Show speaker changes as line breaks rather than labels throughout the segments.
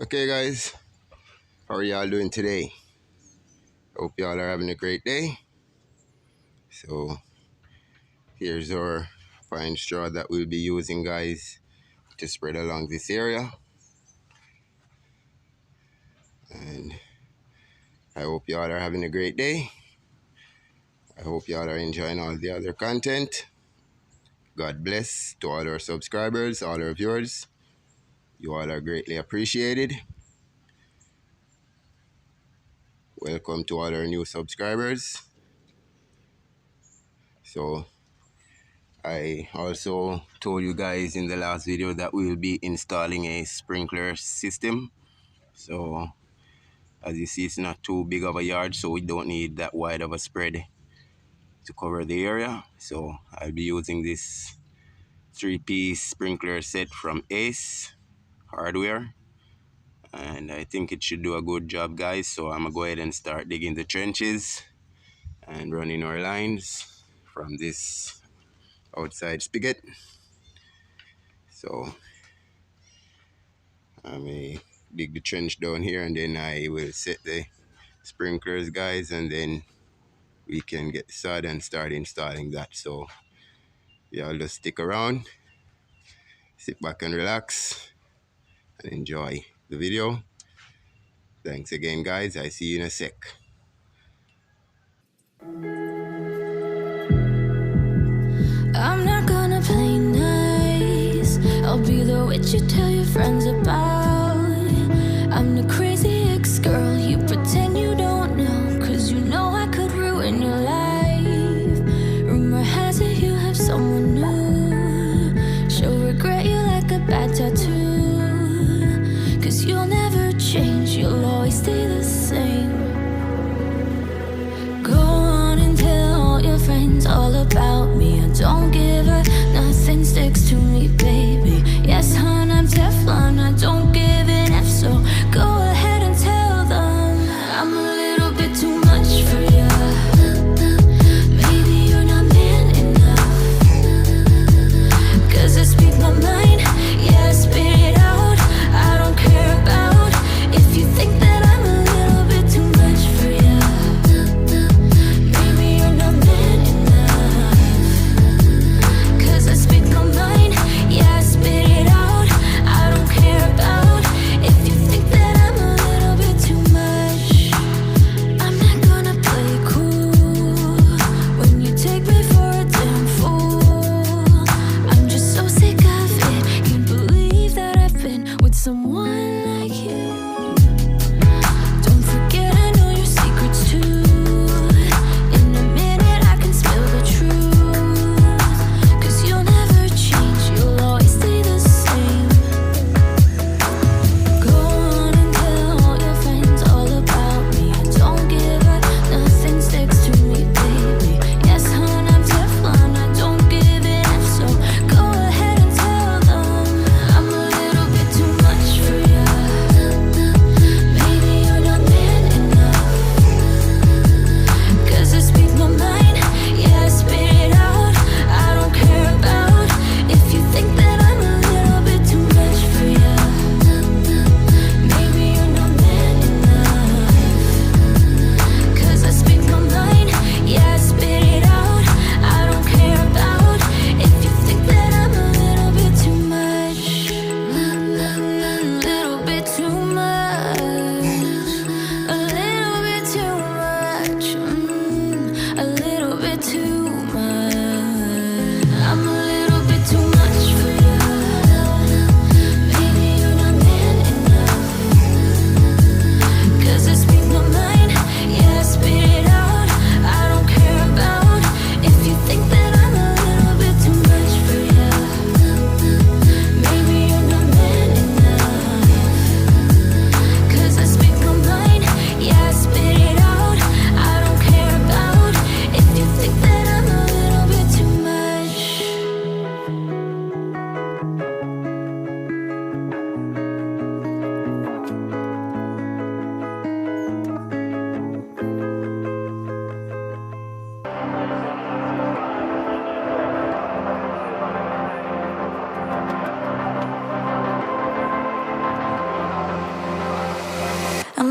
Okay, guys, how are y'all doing today? Hope y'all are having a great day. So, here's our fine straw that we'll be using, guys, to spread along this area. And I hope y'all are having a great day. I hope y'all are enjoying all the other content. God bless to all our subscribers, all our viewers. You all are greatly appreciated. Welcome to all our new subscribers. So, I also told you guys in the last video that we will be installing a sprinkler system. So as you see, it's not too big of a yard, so we don't need that wide of a spread to cover the area. So I'll be using this 3-piece sprinkler set from Ace Hardware, and I think it should do a good job, guys. So I'm gonna go ahead and start digging the trenches and running our lines from this outside spigot. So I may dig the trench down here, and then I will set the sprinklers, guys, and then we can get the sod and start installing that. So y'all just stick around, sit back and relax and enjoy the video. Thanks again, guys. I see you in a sec.
I'm not gonna play nice. I'll be the witch you tell your friends about. I'm the crazy ex-girl you pretend you don't know, 'cause you know I could ruin your life. Rumor has it you have someone new. She'll regret you like a bad tattoo, 'cause you'll never change, you'll always stay the same. Go on and tell all your friends all about me. I don't give a nothing sticks to me, baby. Yes, hon, I'm Teflon, I don't give an F, so go ahead and tell them I'm a little bit too much for ya. Maybe you're not man enough, 'cause I speak my mind, yeah, I spit it out. I don't care about if you think that I'm a little bit too much for ya. Maybe you're not man enough, 'cause I speak my mind, yeah, I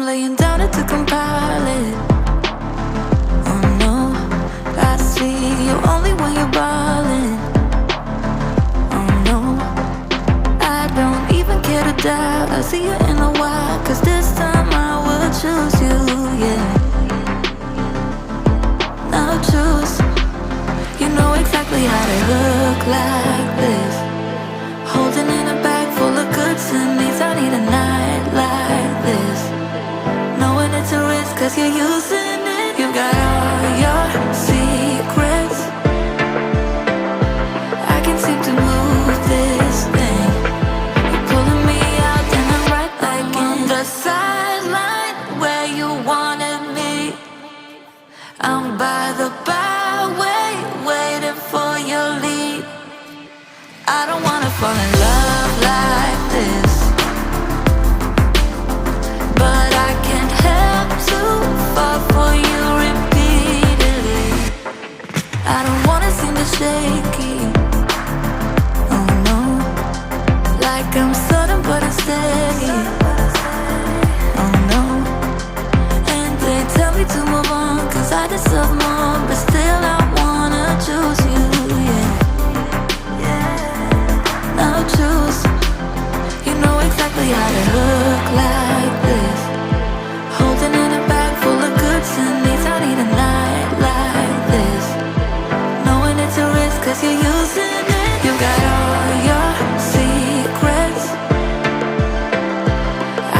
laying down it to compile it. Oh no, I see you only when you're ballin'. Oh no, I don't even care to doubt. I'll see you in a while, cause this time I will choose you, yeah. Now choose. You know exactly how to look like this. Holding in a bag full of goods and needs. I need a night like this. Knowing it's a risk cause you're using it. You got all your secrets. I can seem to move this thing. You're pulling me out and I'm right back in. The sideline where you wanted me. I'm by the byway, waiting for your lead. I don't wanna fall in love like this, but I can't help to fall for you repeatedly. I don't wanna seem to shaky. Oh no, like I'm sudden but unsteady. Oh no, and they tell me to move on, cause I deserve more, but still I wanna choose you, yeah. Now choose. You know exactly how to look like this. Holding in a bag full of goods and needs. I need a night like this. Knowing it's a risk cause you're using it. You got all your secrets.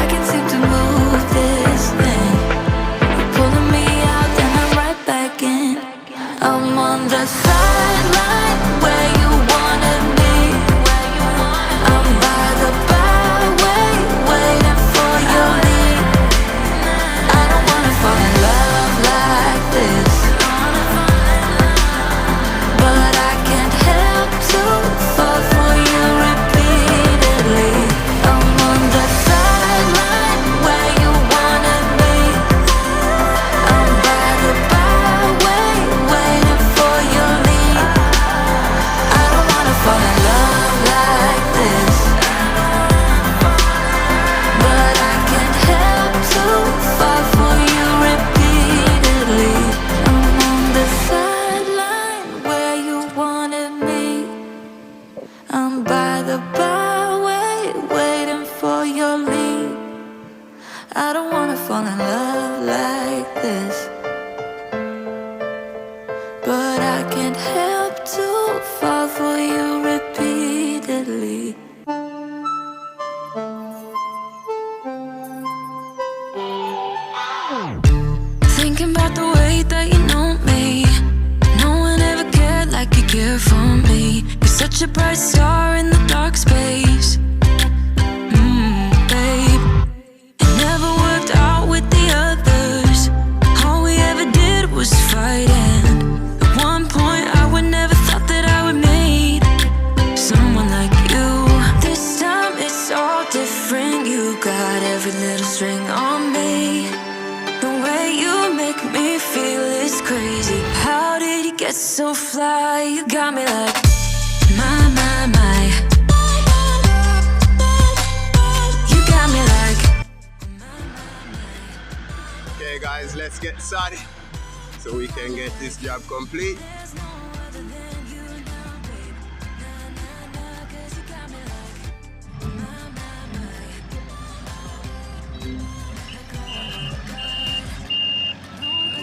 I can seem to move this thing. You're pulling me out and I'm right back in. I'm on the sideline where you wanted me. I'm by the byway, waiting for your lead. I don't wanna fall in love like this, but I can't help to fall for you repeatedly. I'm on the sideline where you wanted me. I'm by the byway, waiting for your lead. I don't wanna fall in love like this, but I can't help to fall for you repeatedly. I'm on the sideline where you wanted me. I'm by the byway, waiting for your lead. I don't wanna fall in love like this, but I can't help to fall for you repeatedly. Thinking about the way that you know me. No one ever cared like you care for me. You're such a bright star in the dark space. Babe, it never worked out with the others. All we ever did was fight, and at one point I would never thought that I would meet someone like you. This time it's all different. You got every little string on me. The way you make me feel is crazy. How did you get so fly? You got me like my. You got me like.
Okay guys, let's get started so we can get this job complete.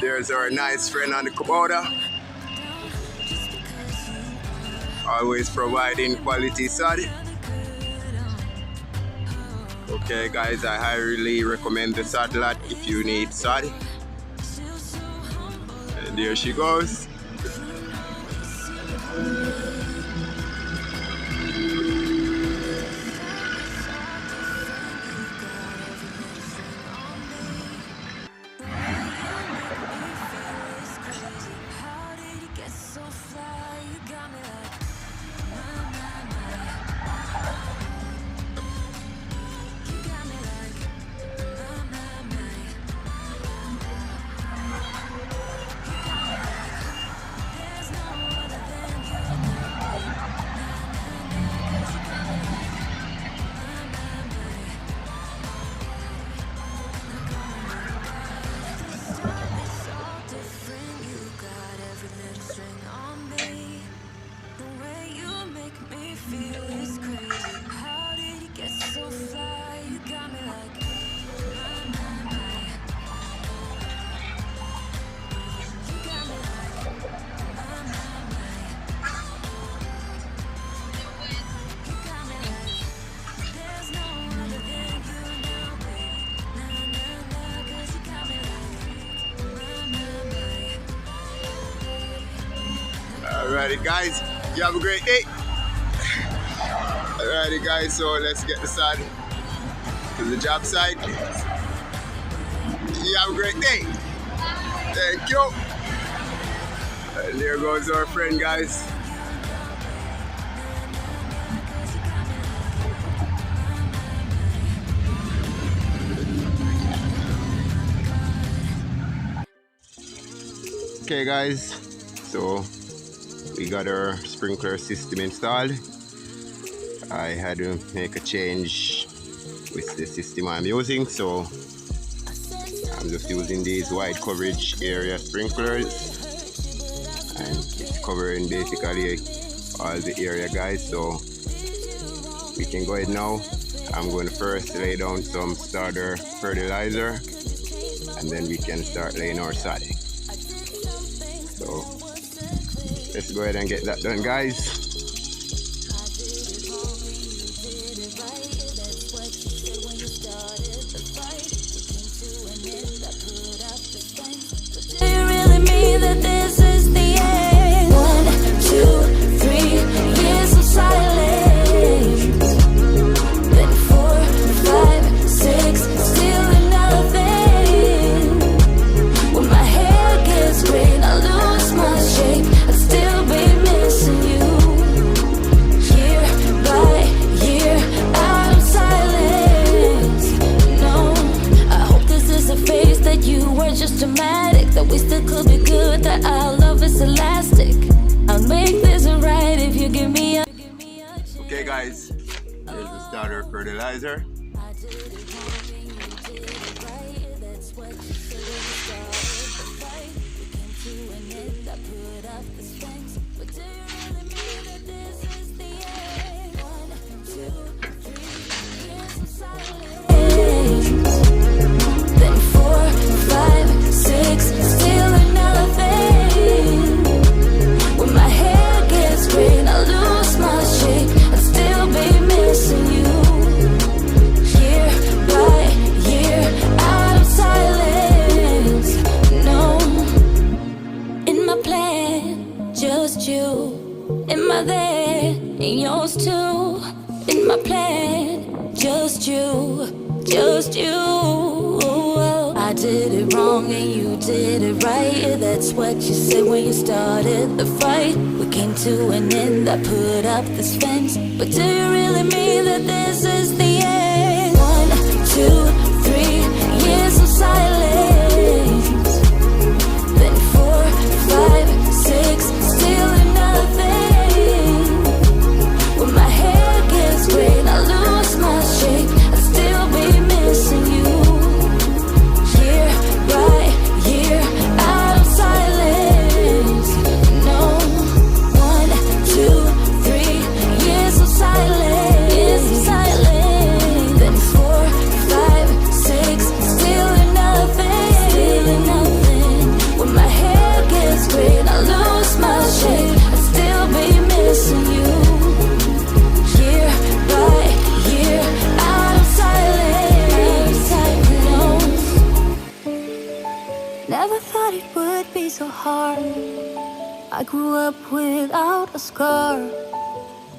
There's our nice friend on the Kubota, always providing quality sod. Okay guys, I highly recommend the sod lot if you need sod. And there she goes. Alrighty, guys. You have a great day. Alrighty, guys. So let's get the Sod to the job site. You have a great day. Thank you. And there goes our friend, guys. Okay, guys. So we got our sprinkler system installed. I had to make a change with the system I'm using, so I'm just using these wide coverage area sprinklers, and it's covering basically all the area, guys. So we can go ahead now. I'm going to first lay down some starter fertilizer, and then we can start laying our sod. So let's go ahead and get that done, guys.
That we still could be good, that our love is elastic. I'll make this right if you give me a.
Okay, guys, here's the starter fertilizer.
In my there, in yours too. In my plan, just you, just you. I did it wrong and you did it right. Yeah, that's what you said when you started the fight. We came to an end, I put up this fence. But do you really mean that this is the end? 1, 2, 3 years of silence. Then 4, 5, 6, still nothing. When my hair gets gray, I lose my shape. I'll still be missing you. Year by year, out of silence. No, 1, 2, 3 years of silence. Years of silence. Then 4, 5, 6, still nothing. Still nothing. When my hair gets gray, I lose my shape. I'll still be missing you. Year by year, out of silence. No. Never thought it would be so hard. I grew up without a scar,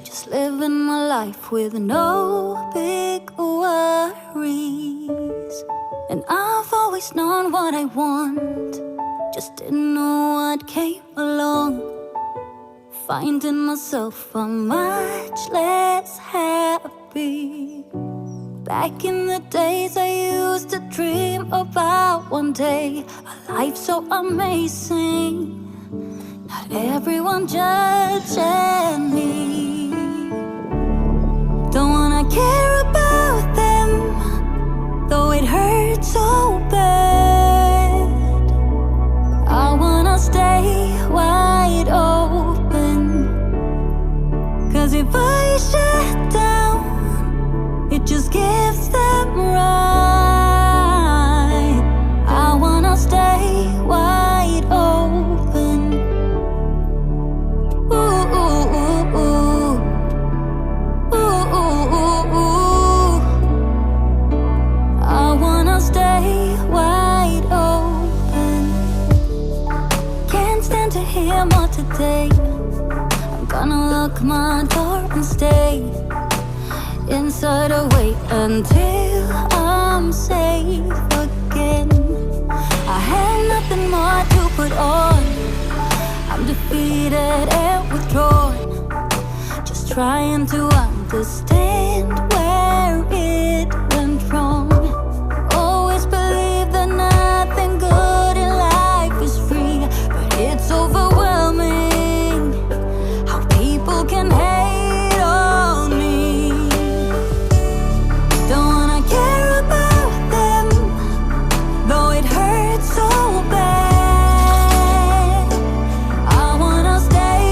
just living my life with no big worries. And I've always known what I want, just didn't know what came along. Finding myself much less happy. Back in the days I used to dream about one day a life so amazing, not everyone judging me. Don't wanna care about them, though it hurts so bad. I wanna stay wide open, 'cause if I shut down, it just gives them right. I wanna stay wide open. Ooh, ooh, ooh, ooh. Ooh, ooh, ooh, ooh. I wanna stay wide open. Can't stand to hear more today. lock my door and stay inside or wait until I'm safe again. I have nothing more to put on. I'm defeated and withdrawn, just trying to understand where it went wrong. Always believe that nothing good in life is free, but it's overwhelming how people can hate on me. Don't wanna care about them, though it hurts so bad. I wanna stay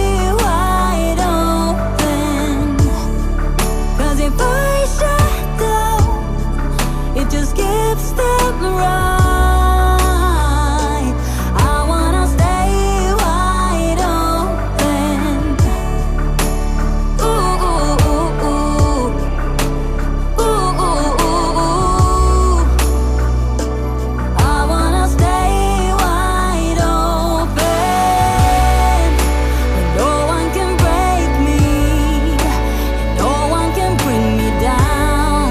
wide open, 'cause if I shut down, it just gives them right. I wanna stay wide open. Ooh, ooh, ooh, ooh. Ooh, ooh, ooh, ooh. I wanna stay wide open. No one can break me, no one can bring me down.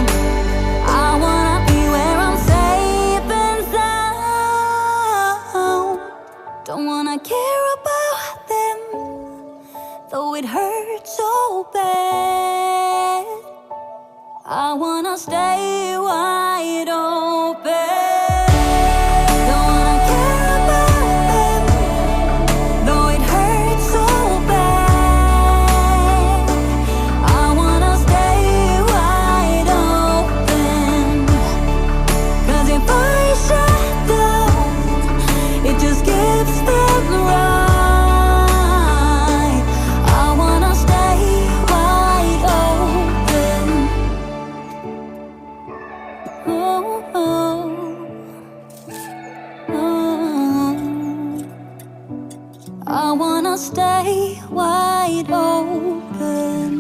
I wanna be where I'm safe and sound. Don't wanna care about them, though it hurts so bad. I wanna stay wide open. Don't wanna care about them, though it hurts so bad. I wanna stay wide open, 'cause if I shut down, it just gives them right. I wanna stay wide open. Oh, oh, oh. I wanna stay wide open.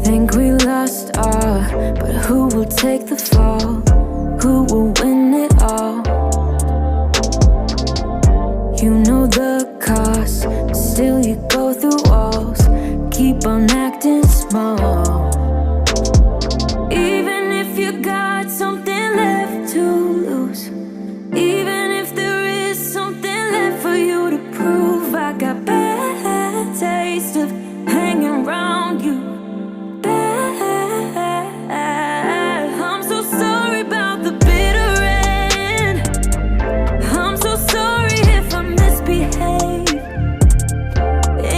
Think we lost all, but who will take the fall? Who will win it all? You know the cost, still you go through walls. Keep on acting small. Even if you got something left to lose, even if there is something left for you to prove, I got bad taste of hanging around you. I'm so sorry about the bitter end. I'm so sorry if I misbehave.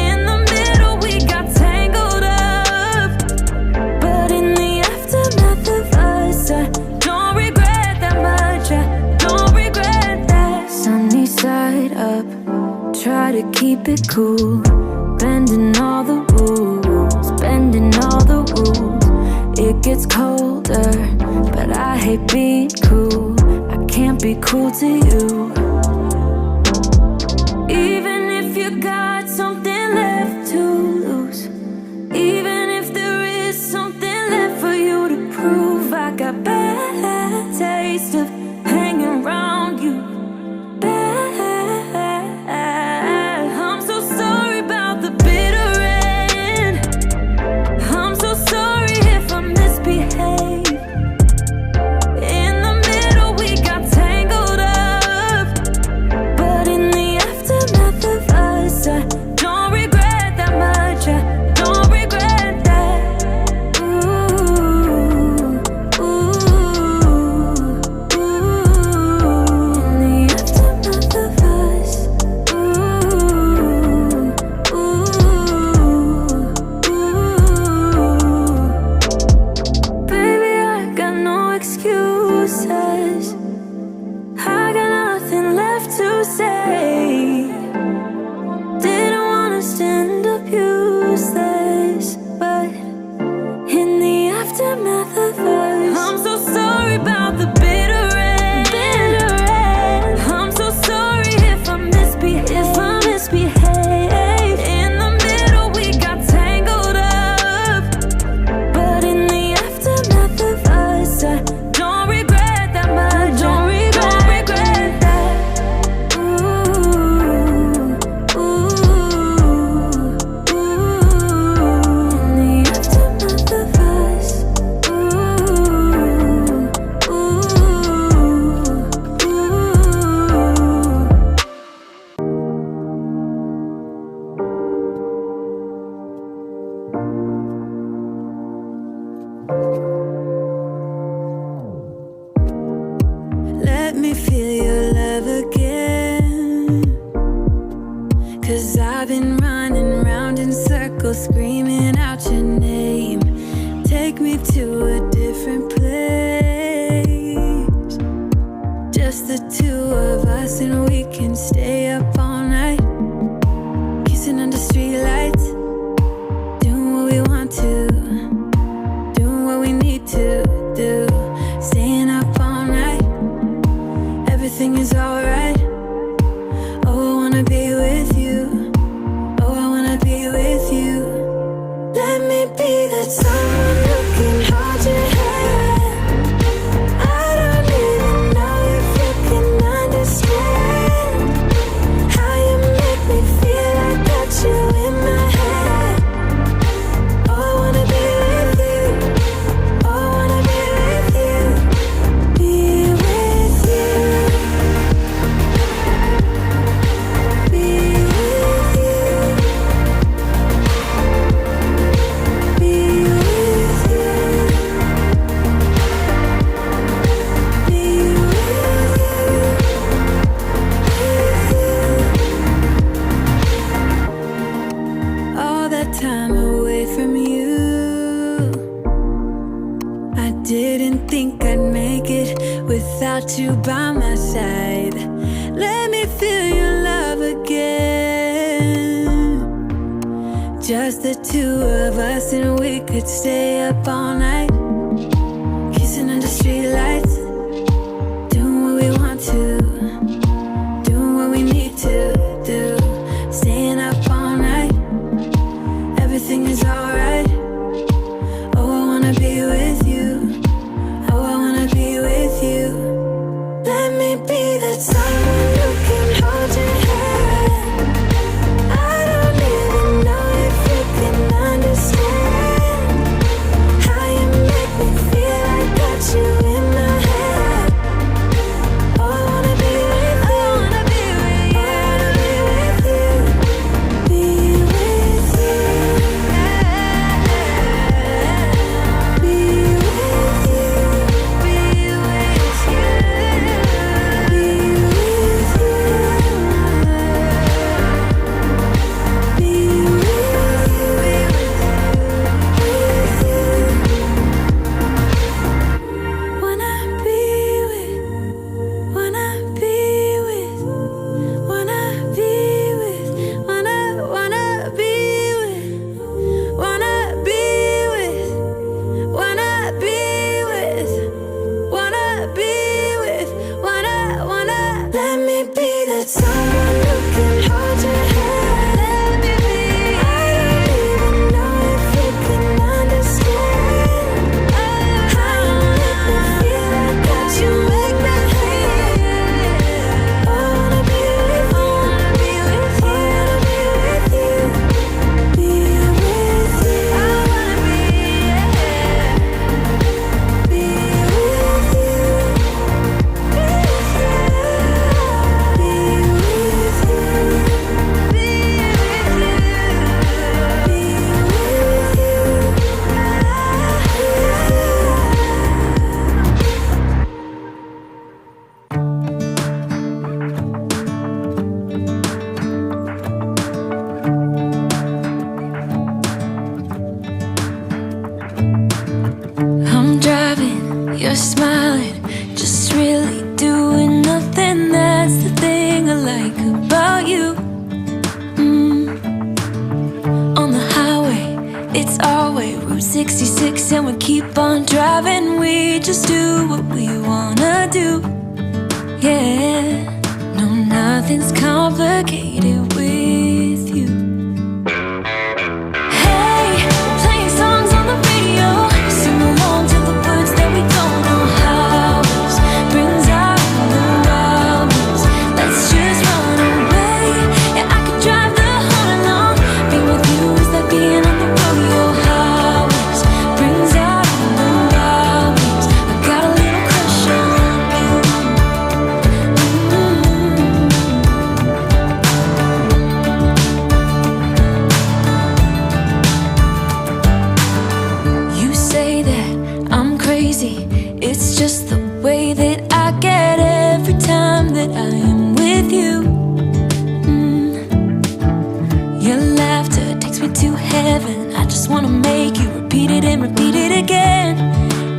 In the middle we got tangled up, but in the aftermath of us, I don't regret that much. I don't regret that. Sunny side up, try to keep it cool, bending all the rules, bending all the rules. It gets colder, but I hate being cruel. I can't be cruel to you. Even if you got something left to lose, even if there is something left for you to prove, I got bad taste of hanging around you. Bad. I'm so sorry about the bitter end. I'm so sorry if I misbehave. In the middle we got tangled up, want to, doing what we need to do, staying up all night, everything is alright. Oh, I wanna be with you, oh, I wanna be with you. Let me be that someone who can hold your hand. I don't even know if you can understand how you make me feel. I got you in my head. Oh, I wanna be with you, oh, I wanna be with you, be with you, be with you, be with you, be with you. All that time away from you, I didn't think I'd make it without you by my side. Let me feel your love again. Just the two of us, and we could stay up all night, kissing under streetlights, doing what we want to, doing what we need to do, staying up all night, everything is alright. Oh, I wanna be with you, oh, I wanna be with you. Let me be that someone who can hold your hand. I don't even know if you can understand how you make me feel. I got you in my head. Oh, I wanna be with you, I wanna be with you, I wanna be with you, be with you, be with you, be with you, be with you, be with you. Wanna be with, wanna be with, wanna be with, wanna be with, wanna be with, wanna be with, wanna be with, wanna. Let me be that someone who can hold your hand. Let me be. I don't even know if you can understand how you make me feel. I got you make me feel. Oh, I wanna be with you, I wanna be with you, I wanna be with you, be with you. I wanna be with you, be with you, I'm driving, you're smiling, just really doing nothing. That's the thing I like about you. On the highway, it's our way, Route 66, and we keep on driving. We just do what we wanna do. Yeah, no, nothing's complicated with you. Hey, playing songs on the radio, sing along to the words that we don't know how. Brings out the wildness. Let's just run away. Yeah, I could drive the whole along. Being with you is like being on the rodeo highways. Brings out the wildness. I got a little crush on you. You say that I'm crazy. It's just the way that I get every time that I am with you. Your laughter takes me to heaven. I just wanna make you repeat it and repeat it again.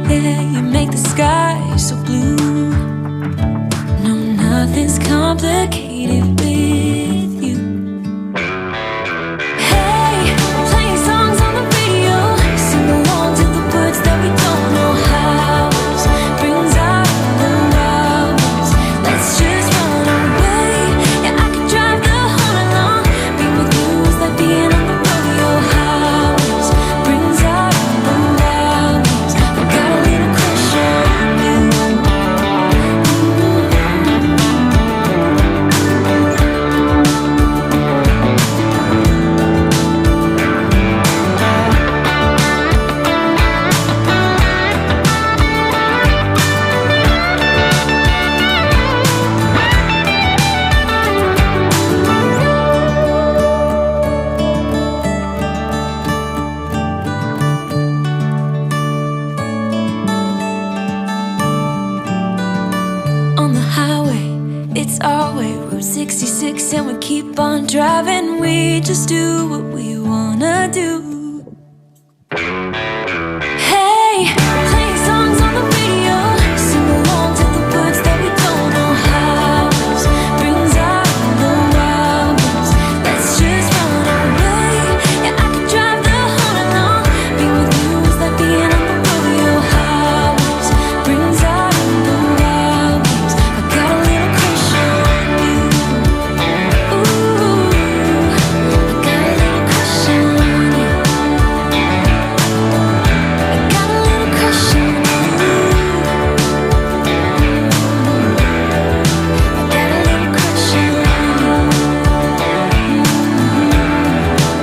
Yeah, you make the sky so blue. No, nothing's complicated with you. Hey, playing songs on the radio, Route 66 and we keep on driving. We just do what we wanna do. Hey, playing songs on the radio, sing along to the words that we don't know how. Brings out the wild ones. Let's just run away. Yeah, I could drive the whole night long. Being with you is like being on the rodeo house. Brings out the wild ones. I got a little crush on you. Ooh, I got a little crush on you. I got a little crush on you. I got a little crush on you.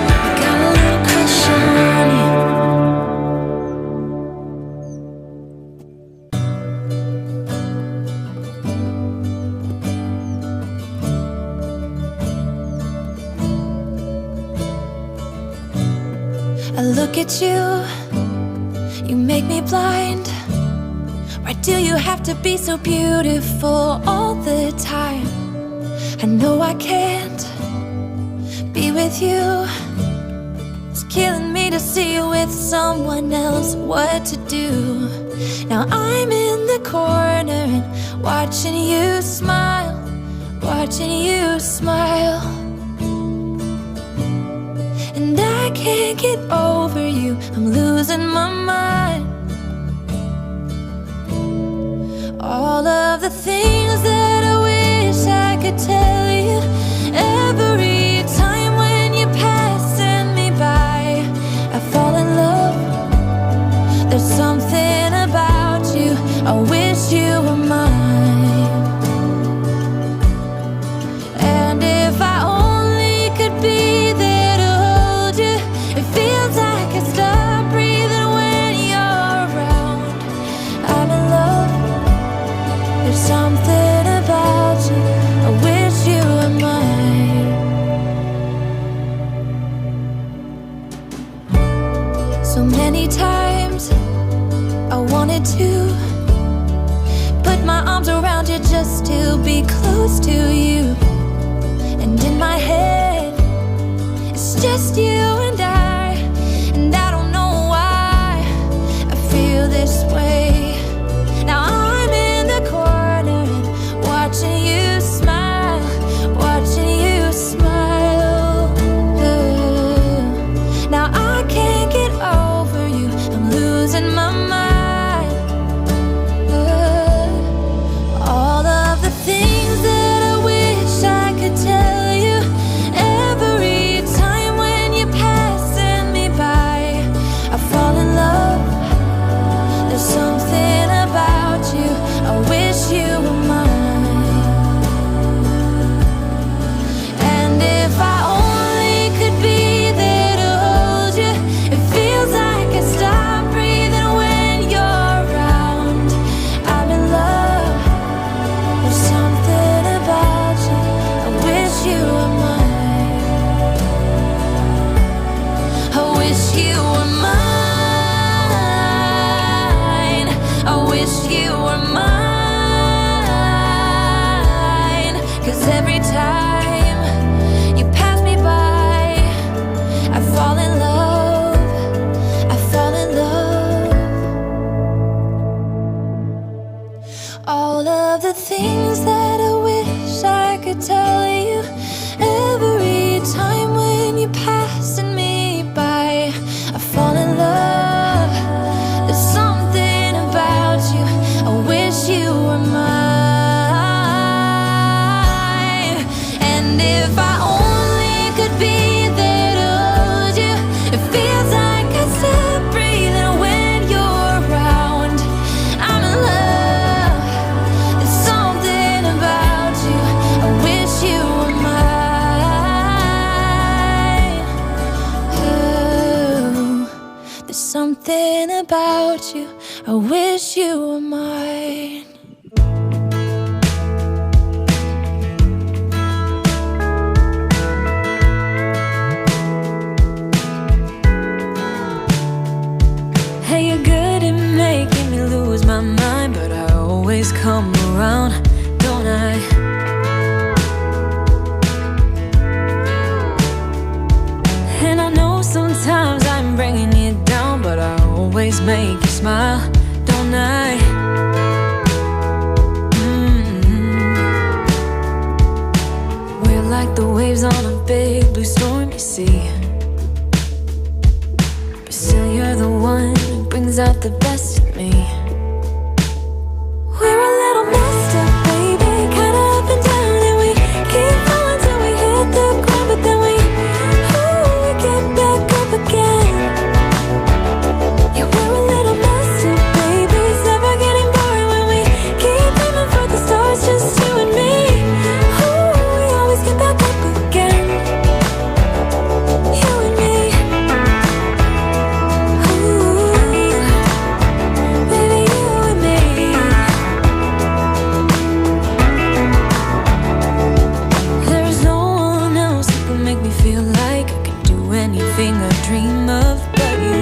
I got a little crush on you. I look at you, you make me blind. Why do you have to be so beautiful all the time? I know I can't be with you. It's killing me to see you with someone else. What to do? Now I'm in the corner and watching you smile, watching you smile. And I can't get over you, I'm losing my mind. All of the things that I wish I could tell you. Every time when you're passing me by, I fall in love. There's something about you, I wish you were mine. And if I only could be there to hold you, it feels like I stop breathing when you're around. I'm in love. There's something about you, I wish you were mine. So many times I wanted to put my arms around you just to be close to you. And in my head, it's just you and I don't know why I feel this way. Now I'm in the corner and watching you smile, watching you smile. Now I can't get over you, I'm losing my mind. All of the things that I wish I could tell you. Every time when you're passing me by, I fall in love. There's something about you, I wish you were mine. And if I only could be there to hold you, it feels like I stop breathing when you're around. I'm in love. There's something about you, I wish you were mine. I wish you were mine. I wish you were mine. 'Cause every time you pass me by, I fall in love. I fall in love. All of the things that I wish I could tell you. Every time when you're passing me by, I fall in love. There's something about you, I wish you were mine. And if I only could be there to hold you, it feels like I stop breathing when you're around. I'm in love. There's something about you, I wish you were mine. Ooh, there's something about you, I wish you were mine. Hey, you're good at making me lose my mind, but I always come around, don't I? make you smile, don't I? We're like the waves on a big blue stormy sea, but still you're the one who brings out the best in me. We're a little messed up, baby, kinda up and down, and we keep falling till we hit the ground, but then we get back up again. Yeah, we're a little messed up, baby, it's never getting boring when we keep aiming for the stars, just you and me. We always get back up again. You and me. Baby, you and me. There's no one else that can make me feel like I can do anything I dream of but you.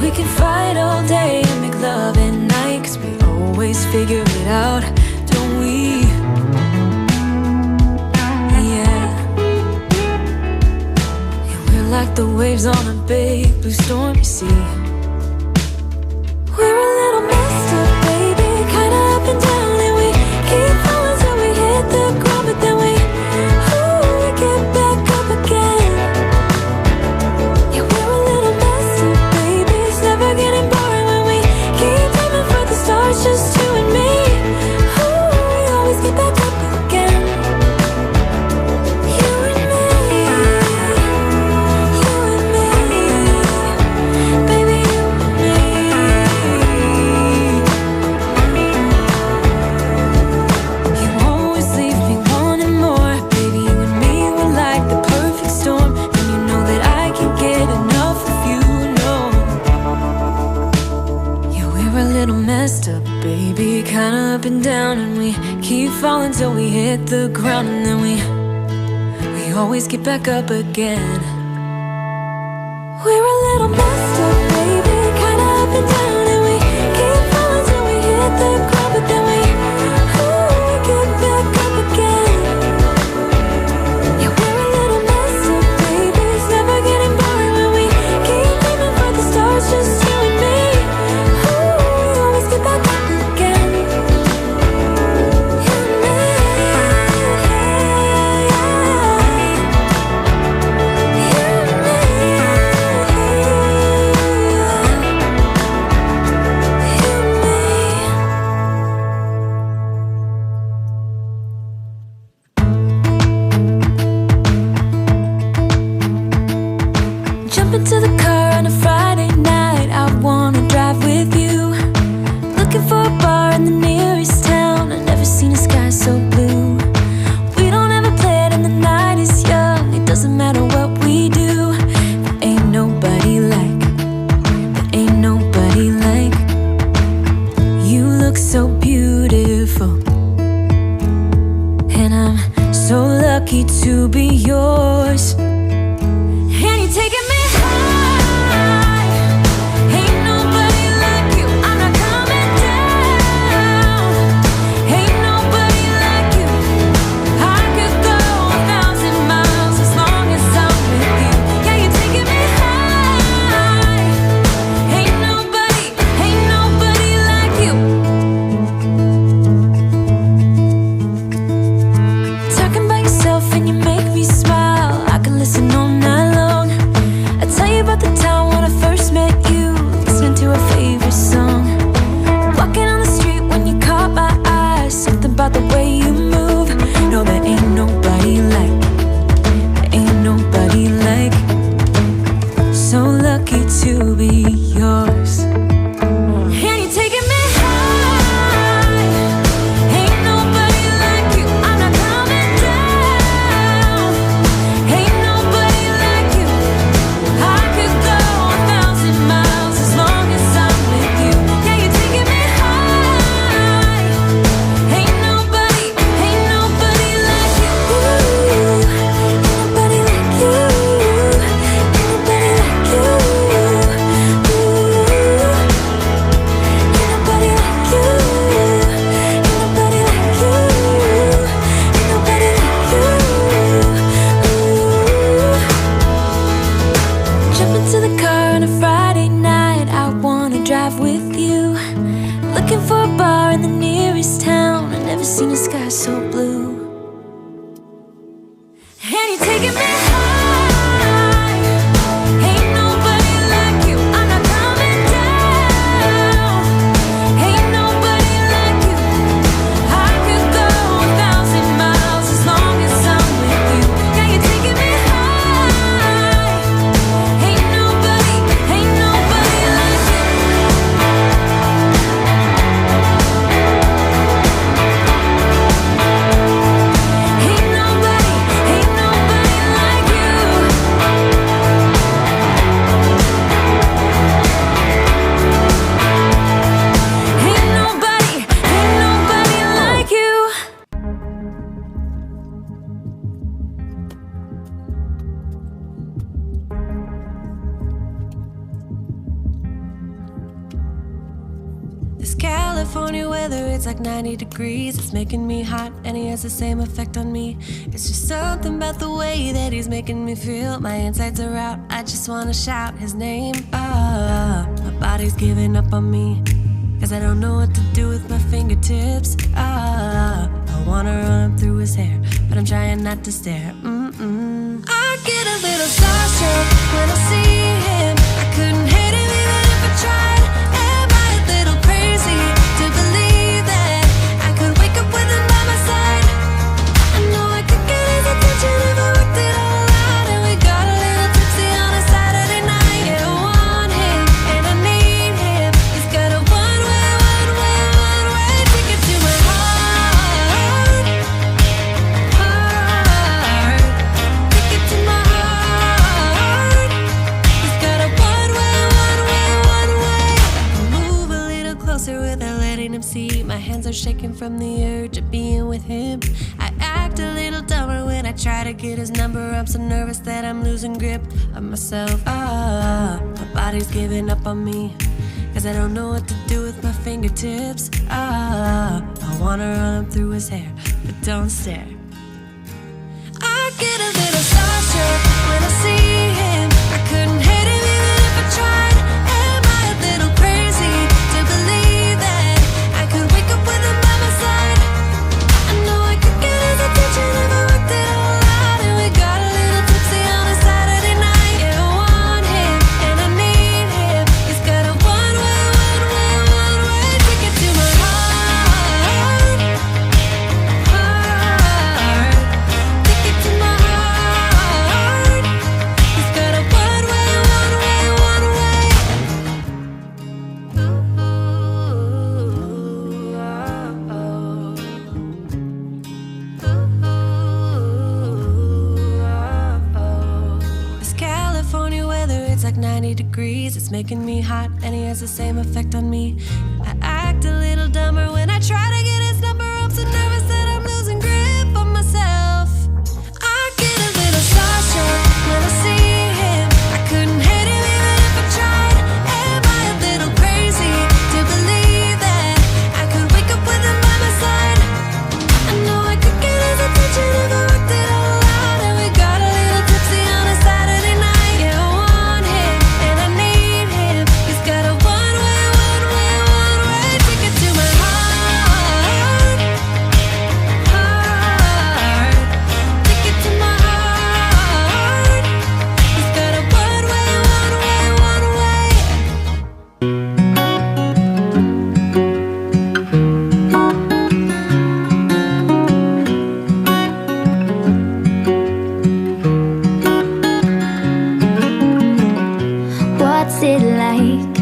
We can fight all day and make love at night, 'cause we always figure it out, don't we? Yeah. And we're like the waves on a big blue stormy sea. We're a little messed up, baby, kinda up and down, and we keep falling till we hit the ground, but then we get back up again. Yeah, we're a little messed up, baby, it's never getting boring when we keep aiming for the stars, just you and me. We always get back up again. You and me. You and me. Baby, you and me. You always leave me wanting more, baby, you and me, we're like the perfect storm, and you know that I can't get enough of you, no. Yeah, we're a little messed up, baby, kinda up and down, and we keep falling till we hit the ground, and then we always get back up again. We're a little messed up, baby, kinda up and down, and we keep falling till we hit the ground, but then we get back up again. Yeah, we're a little messed up, baby, it's never getting boring when we keep aiming for the stars, just you and me. We always get back up again. You and me. Jump into the car on a Friday night, I wanna drive with you. Looking for a bar in the nearest town, I've never seen a sky so blue. We don't ever play it and the night is young, it doesn't matter what we do. There ain't nobody like, there ain't nobody like. You look so beautiful, and I'm so lucky to be yours. And you're taking me high. Ain't nobody like you, I'm not coming down. Ain't nobody like you. I could go 1,000 miles as long as I'm with you. Yeah, you're taking me high. Ain't nobody like you. Talking by yourself and you make me smile. I can listen so blue. And you're taking me high. Ain't nobody like you. I'm not coming down. Ain't nobody like you. I could go 1,000 miles as long as I'm with you. Yeah, you're taking me high. Ain't nobody like you. This California weather, it's like 90 degrees. It's making me hot and he has the same effect on me. It's just something about the way that he's making me feel. My insides are out, I just wanna shout his name. My body's giving up on me, cause I don't know what to do with my fingertips. I wanna run up through his hair, but I'm trying not to stare. I get a little starstruck when I see him. I couldn't hate him even if I tried. Am I a little crazy to believe that I could wake up with him by my side? I know I could get his attention if I worked it all out. And we got a little tipsy on a Saturday night. Yeah, I want him and I need him. He's got a one-way ticket to my heart. Ticket to my heart. He's got a one-way. Move a little closer without letting him see. My hands are shaking from the urge of being with him. I act a little dumber when I try to get his number. I'm so nervous that I'm losing grip of myself. My body's giving up on me, cause I don't know what to do with my fingertips. I wanna run up through his hair, but don't stare. I get a little starstruck when I see him. I couldn't hate him even if I tried. Am I a little crazy to believe that I could wake up with him by my side? I know I could get his attention if I worked it all out. And we got a little tipsy on a Saturday night. Yeah, I want him and I need him. He's got a one-way ticket to my heart. Ticket to my heart. He's got a one-way. This California weather, it's like 90 degrees. It's making me hot and he has the same effect on me. I act a little dumber when I try to get his number. I'm so nervous that I'm losing grip on myself. I get a little starstruck when I see him. I couldn't hate him even if I tried. Am I a little crazy to believe that I could wake up with him by my side? I know I could get his attention if I worked it all out. And we got a little tipsy on a Saturday night. Yeah, I want him and I need him. He's got a one-way ticket to my heart. Ticket to my heart. He's got a one-way.
What's it like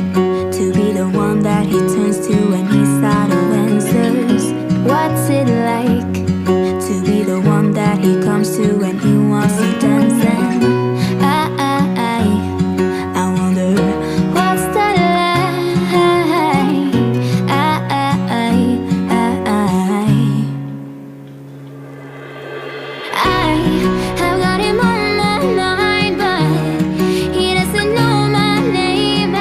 to be the one that he turns to when he's out of answers? What's it like to be the one that he comes to when he wants to dance? And I wonder what's that like? I have got him on my mind, but he doesn't know my name.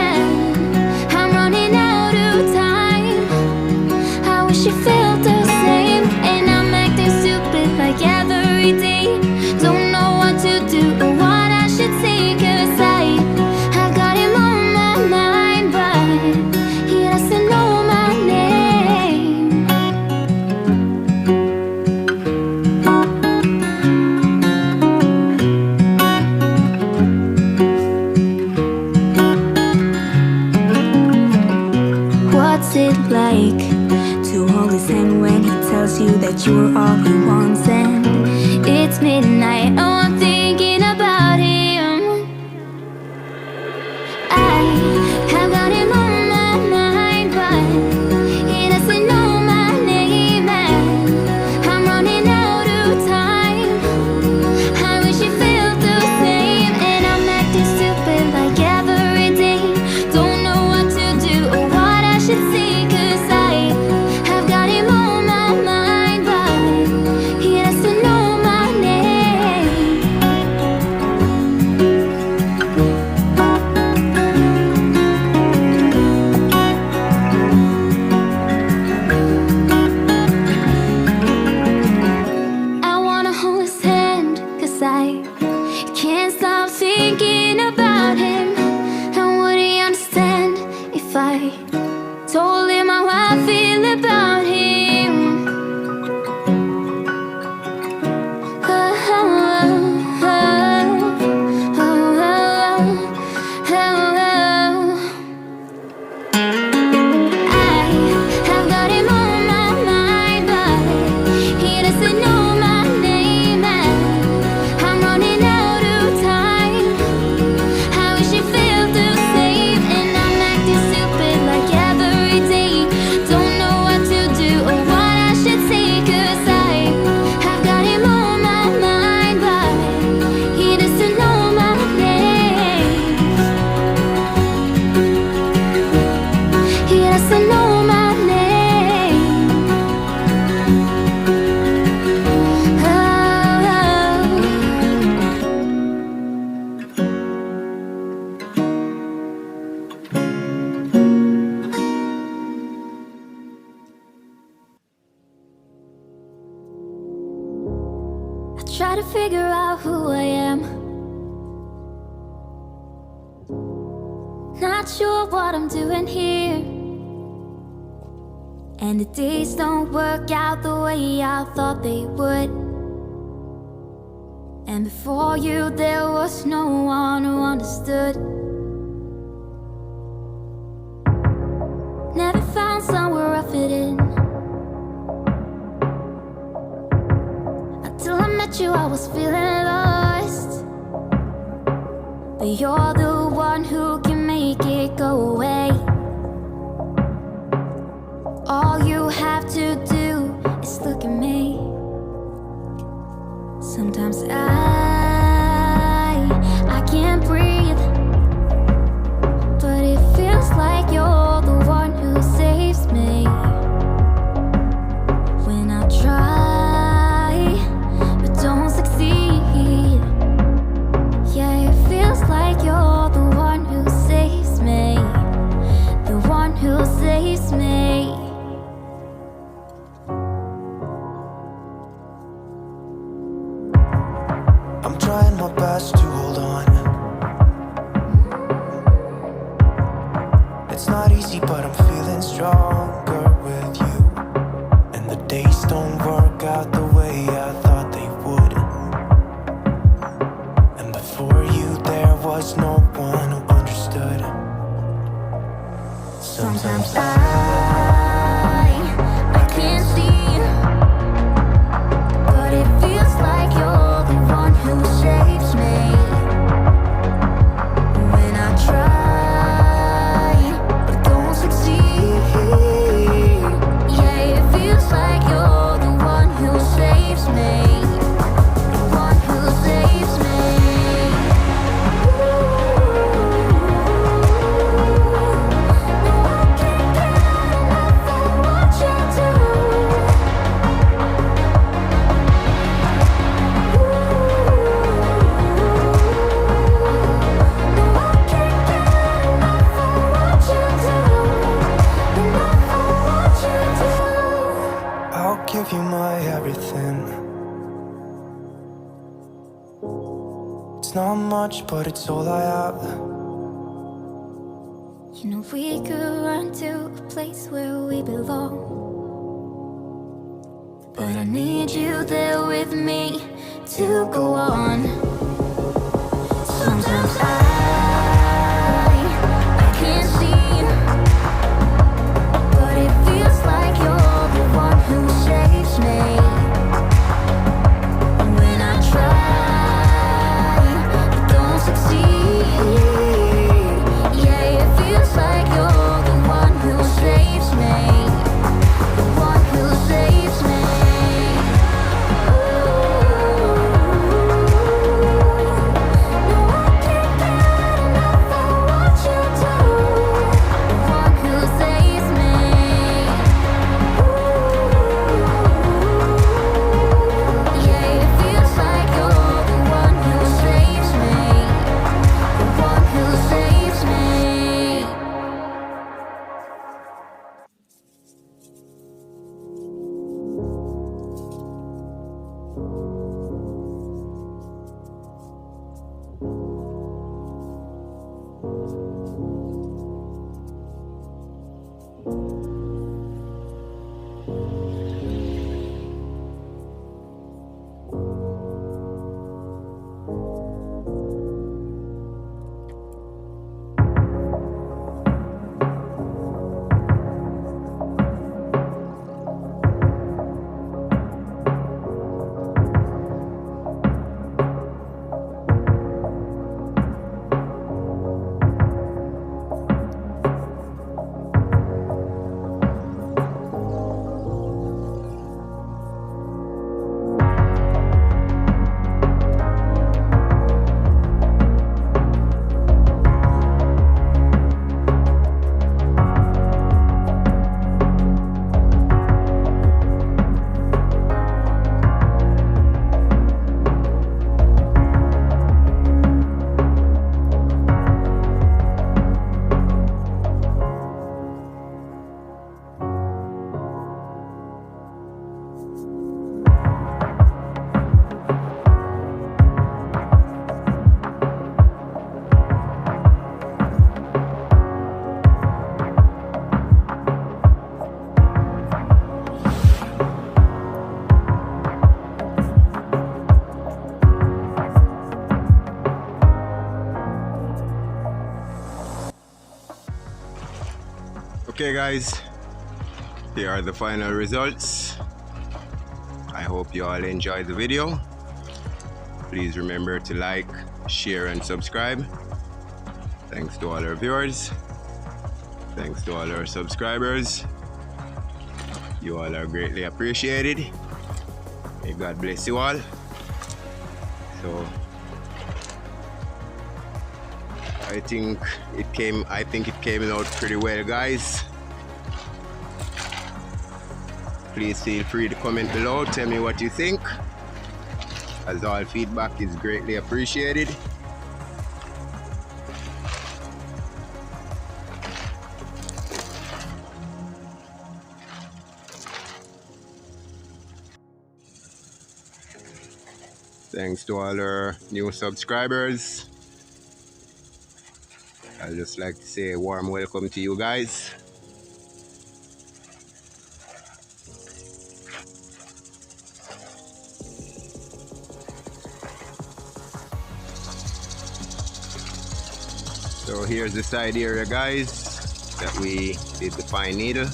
that you're all he wants. And it's midnight, oh, I'm thinking about him. I have got him on my mind, but he doesn't know my name, and I'm running out of time. I wish he felt the same, and I'm acting stupid like every day. Don't know what to do or what I should say, 'cause I have got him on my mind, but he doesn't know my name. I wanna hold his hand, 'cause I can't stop thinking about him. And would he understand if I told him how I feel about him? Oh, oh, oh, oh, oh, oh. I have got him on my mind, but he doesn't know my name, and I'm running out of time. I wish he felt the same, and I'm acting stupid like every day. Don't know what to do or what I should say, 'cause I have got him on my mind, but he doesn't know my name. He doesn't know my name. I try to figure out who I am. Not sure what I'm doing here. And the days don't work out the way I thought they would. And before you, there was no one who understood. Never found somewhere I fit in. Until I met you, I was feeling lost. But you're the one who can make it go away. All you have to do is look at me. Sometimes I can't breathe, but it feels like you're the one who saves me. When I try, but don't succeed. Yeah, it feels like you're the one who saves me. The one who saves me.
I'm trying my best to hold on. It's not easy, but I'm feeling stronger with you. And the days don't work out the way I thought they would. And before you, there was no one who understood.
Sometimes I can't see, but it feels like you're the one who saves me. When I try, but don't succeed. Yeah, it feels like you're the one who saves me. The one who saves me. No, I can't get enough of what you do. No, I can't get enough of what you do. Enough of what you do.
I'll give you my everything. It's not much, but it's all I have.
You know we could run to a place where we belong, but I need you there with me to go on. Sometimes I can't see, but it feels like you're the one who saves me.
Okay guys, here are the final results. I hope you all enjoyed the video. Please remember to like, share and subscribe. Thanks to all our viewers. Thanks to all our subscribers. You all are greatly appreciated. May God bless you all. So I think it came out pretty well, guys. Please feel free to comment below, tell me what you think, as all feedback is greatly appreciated. Thanks to all our new subscribers. I'd just like to say a warm welcome to you guys. So here's the side area, guys, that we did the pine needle.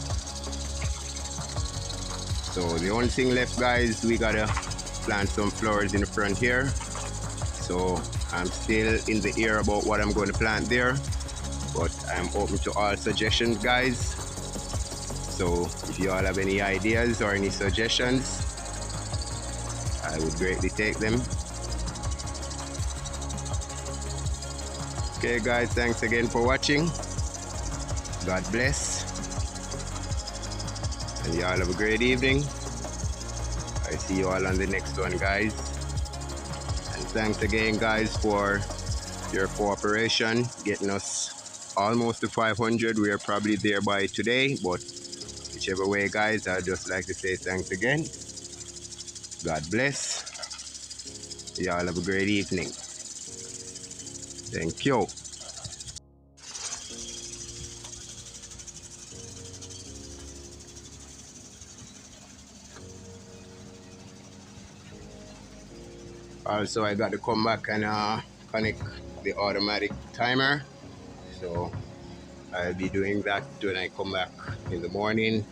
So the only thing left, guys, we gotta plant some flowers in the front here. So I'm still in the air about what I'm going to plant there, but I'm open to all suggestions, guys. So if you all have any ideas or any suggestions, I would greatly take them. Okay guys, thanks again for watching. God bless. And you all have a great evening. I see you all on the next one, guys. And thanks again, guys, for your cooperation, getting us almost to 500. We are probably there by today, but whichever way, guys, I'd just like to say thanks again. God bless. You all have a great evening. Thank you. Also, I got to come back and connect the automatic timer. So I'll be doing that when I come back in the morning.